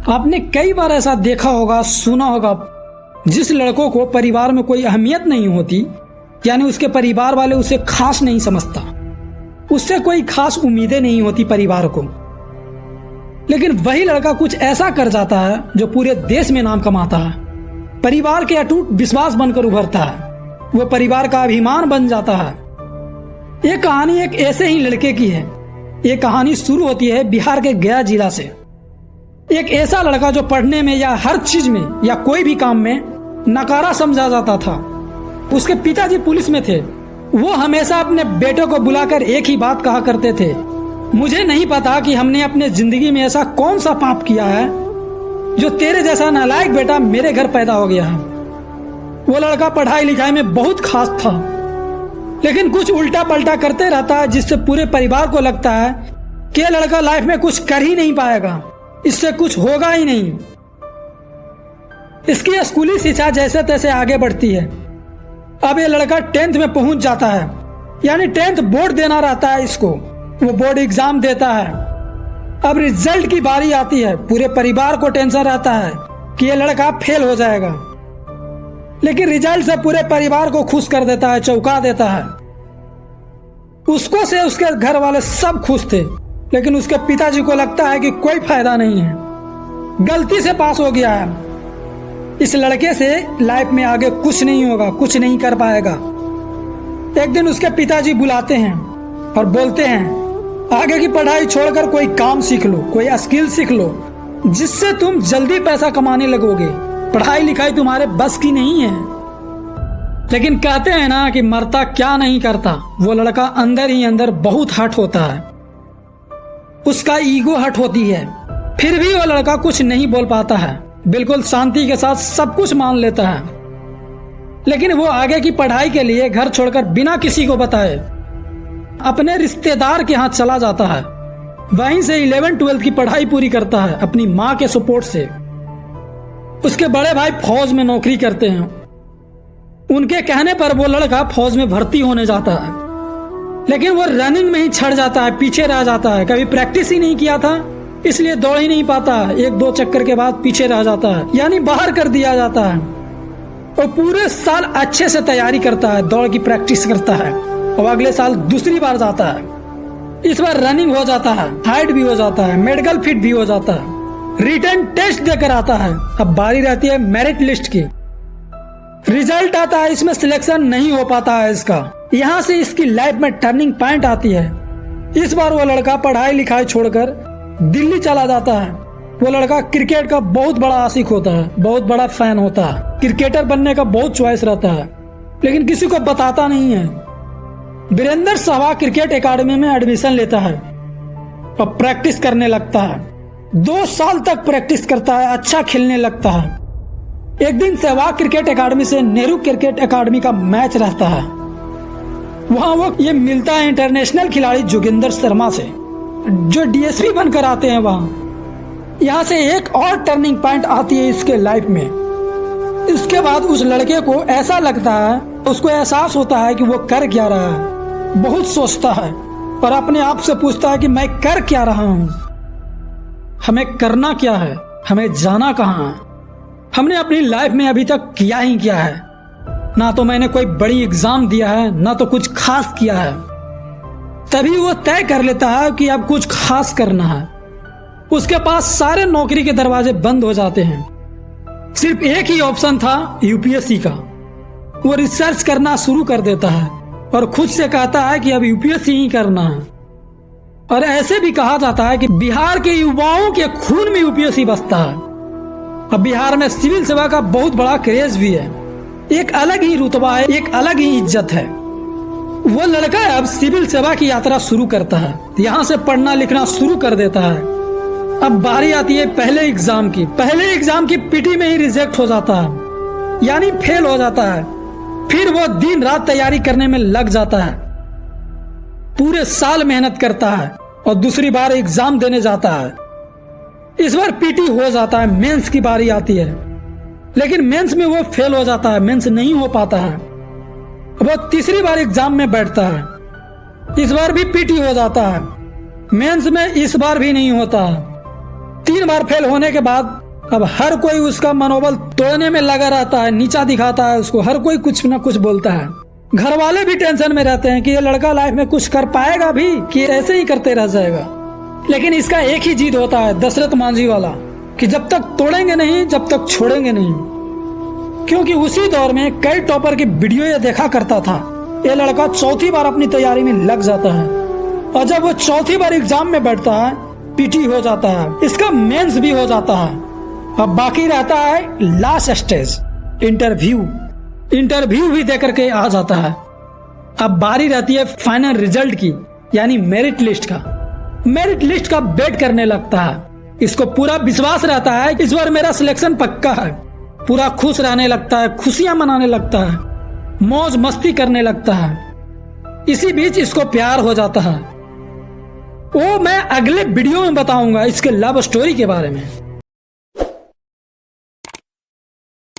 आपने कई बार ऐसा देखा होगा, सुना होगा, जिस लड़कों को परिवार में कोई अहमियत नहीं होती, यानी उसके परिवार वाले उसे खास नहीं समझता, उससे कोई खास उम्मीदें नहीं होती परिवार को, लेकिन वही लड़का कुछ ऐसा कर जाता है जो पूरे देश में नाम कमाता है, परिवार के अटूट विश्वास बनकर उभरता है, वो परिवार का अभिमान बन जाता है। ये कहानी एक ऐसे ही लड़के की है। ये कहानी शुरू होती है बिहार के गया जिला से। एक ऐसा लड़का जो पढ़ने में या हर चीज में या कोई भी काम में नकारा समझा जाता था। उसके पिताजी पुलिस में थे। वो हमेशा अपने बेटे को बुलाकर एक ही बात कहा करते थे, मुझे नहीं पता कि हमने अपने जिंदगी में ऐसा कौन सा पाप किया है जो तेरे जैसा नालायक बेटा मेरे घर पैदा हो गया है। वो लड़का पढ़ाई लिखाई में बहुत खास था, लेकिन कुछ उल्टा पलटा करते रहता है, जिससे पूरे परिवार को लगता है कि यह लड़का लाइफ में कुछ कर ही नहीं पाएगा, इससे कुछ होगा ही नहीं। इसकी स्कूली शिक्षा जैसे तैसे आगे बढ़ती है। अब ये लड़का 10th में पहुंच जाता है, यानी 10th बोर्ड देना रहता है इसको। वो बोर्ड एग्जाम देता है। अब रिजल्ट की बारी आती है। पूरे परिवार को टेंशन रहता है कि ये लड़का फेल हो जाएगा, लेकिन रिजल्ट से पूरे परिवार को खुश कर देता है, चौंका देता है। उसको से उसके घर वाले सब खुश थे, लेकिन उसके पिताजी को लगता है कि कोई फायदा नहीं है, गलती से पास हो गया है, इस लड़के से लाइफ में आगे कुछ नहीं होगा, कुछ नहीं कर पाएगा। एक दिन उसके पिताजी बुलाते हैं और बोलते हैं, आगे की पढ़ाई छोड़कर कोई काम सीख लो, कोई स्किल सीख लो, जिससे तुम जल्दी पैसा कमाने लगोगे। पढ़ाई लिखाई तुम्हारे बस की नहीं है। लेकिन कहते हैं ना कि मरता क्या नहीं करता। वो लड़का अंदर ही अंदर बहुत हट होता है, उसका ईगो हट होती है। फिर भी वो लड़का कुछ नहीं बोल पाता है, बिल्कुल शांति के साथ सब कुछ मान लेता है। लेकिन वो आगे की पढ़ाई के लिए घर छोड़कर बिना किसी को बताए अपने रिश्तेदार के यहाँ चला जाता है। वहीं से 11th-12th की पढ़ाई पूरी करता है अपनी माँ के सपोर्ट से। उसके बड़े भाई फौज में नौकरी करते हैं। उनके कहने पर वो लड़का फौज में भर्ती होने जाता है, लेकिन वो रनिंग में ही छड़ जाता है, पीछे रह जाता है। कभी प्रैक्टिस ही नहीं किया था, इसलिए दौड़ ही नहीं पाता। 1-2 चक्कर के बाद पीछे रह जाता है, यानी बाहर कर दिया जाता है। और पूरे साल अच्छे से तैयारी करता है, दौड़ की प्रैक्टिस करता है, और अगले साल दूसरी बार जाता है। इस बार रनिंग हो जाता है, हाइट भी हो जाता है, मेडिकल फिट भी हो जाता है, रिटन टेस्ट देकर आता है। अब बारी रहती है मेरिट लिस्ट की। रिजल्ट आता है, इसमें सिलेक्शन नहीं हो पाता है इसका। यहाँ से इसकी लाइफ में टर्निंग पॉइंट आती है। इस बार वो लड़का पढ़ाई लिखाई छोड़कर दिल्ली चला जाता है। वो लड़का क्रिकेट का बहुत बड़ा आशिक होता है, बहुत बड़ा फैन होता है। क्रिकेटर बनने का बहुत चॉइस रहता है, लेकिन किसी को बताता नहीं है। वीरेंद्र सहवाग क्रिकेट एकेडमी में एडमिशन लेता है और प्रैक्टिस करने लगता है। 2 साल तक प्रैक्टिस करता है, अच्छा खेलने लगता है। एक दिन सहवाग क्रिकेट एकेडमी से नेहरू क्रिकेट एकेडमी का मैच रहता है। वहां वो ये मिलता है इंटरनेशनल खिलाड़ी जोगिंदर शर्मा से, जो डीएसपी बनकर आते हैं वहां। यहाँ से एक और टर्निंग पॉइंट आती है इसके लाइफ में। इसके बाद उस लड़के को ऐसा लगता है, उसको एहसास होता है कि वो कर क्या रहा है। बहुत सोचता है और अपने आप से पूछता है कि मैं कर क्या रहा हूँ, हमें करना क्या है, हमें जाना कहाँ है। हमने अपनी लाइफ में अभी तक किया ही क्या है। ना तो मैंने कोई बड़ी एग्जाम दिया है, ना तो कुछ खास किया है। तभी वो तय कर लेता है कि अब कुछ खास करना है। उसके पास सारे नौकरी के दरवाजे बंद हो जाते हैं। सिर्फ एक ही ऑप्शन था, यूपीएससी का। वो रिसर्च करना शुरू कर देता है और खुद से कहता है कि अब यूपीएससी ही करना है। और ऐसे भी कहा जाता है कि बिहार के युवाओं के खून में यूपीएससी बसता है। अब बिहार में सिविल सेवा का बहुत बड़ा क्रेज भी है। एक अलग ही रुतबा है, एक अलग ही इज्जत है। वो लड़का अब सिविल सेवा की यात्रा शुरू करता है, यहाँ से पढ़ना लिखना शुरू कर देता है। अब बारी आती है पहले एग्जाम की। पहले एग्जाम की पीटी में ही रिजेक्ट हो जाता है, यानी फेल हो जाता है। फिर वो दिन रात तैयारी करने में लग जाता है, पूरे साल मेहनत करता है और दूसरी बार एग्जाम देने जाता है। इस बार पीटी हो जाता है, मेंस की बारी आती है, लेकिन मेंस में वो फेल हो जाता है, मेंस नहीं हो पाता है। वो तीसरी बार एग्जाम में बैठता है, इस बार भी पीटी हो जाता है, मेंस में इस बार भी नहीं होता। 3 बार फेल होने के बाद अब हर कोई उसका मनोबल तोड़ने में लगा रहता है, नीचा दिखाता है उसको, हर कोई कुछ ना कुछ बोलता है। घर वाले भी टेंशन में रहते हैं कि ये लड़का लाइफ में कुछ कर पाएगा भी कि ऐसे ही करते रह जाएगा। लेकिन इसका एक ही जिद होता है, दशरथ मांझी वाला, कि जब तक तोड़ेंगे नहीं, जब तक छोड़ेंगे नहीं। क्योंकि उसी दौर में कई टॉपर की वीडियो ये देखा करता था। ये लड़का चौथी बार अपनी तैयारी में लग जाता है और जब वो चौथी बार एग्जाम में बैठता है, पीटी हो जाता है, इसका मेंस भी हो जाता है। अब बाकी रहता है लास्ट स्टेज, इंटरव्यू भी देकर के आ जाता है। अब बारी रहती है फाइनल रिजल्ट की, यानी मेरिट लिस्ट का वेट करने लगता है। इसको पूरा विश्वास रहता है इस बार मेरा सिलेक्शन पक्का है। पूरा खुश रहने लगता है, खुशियां मनाने लगता है, मौज मस्ती करने लगता है। इसी बीच इसको प्यार हो जाता है। वो मैं अगले वीडियो में बताऊंगा इसके लव स्टोरी के बारे में।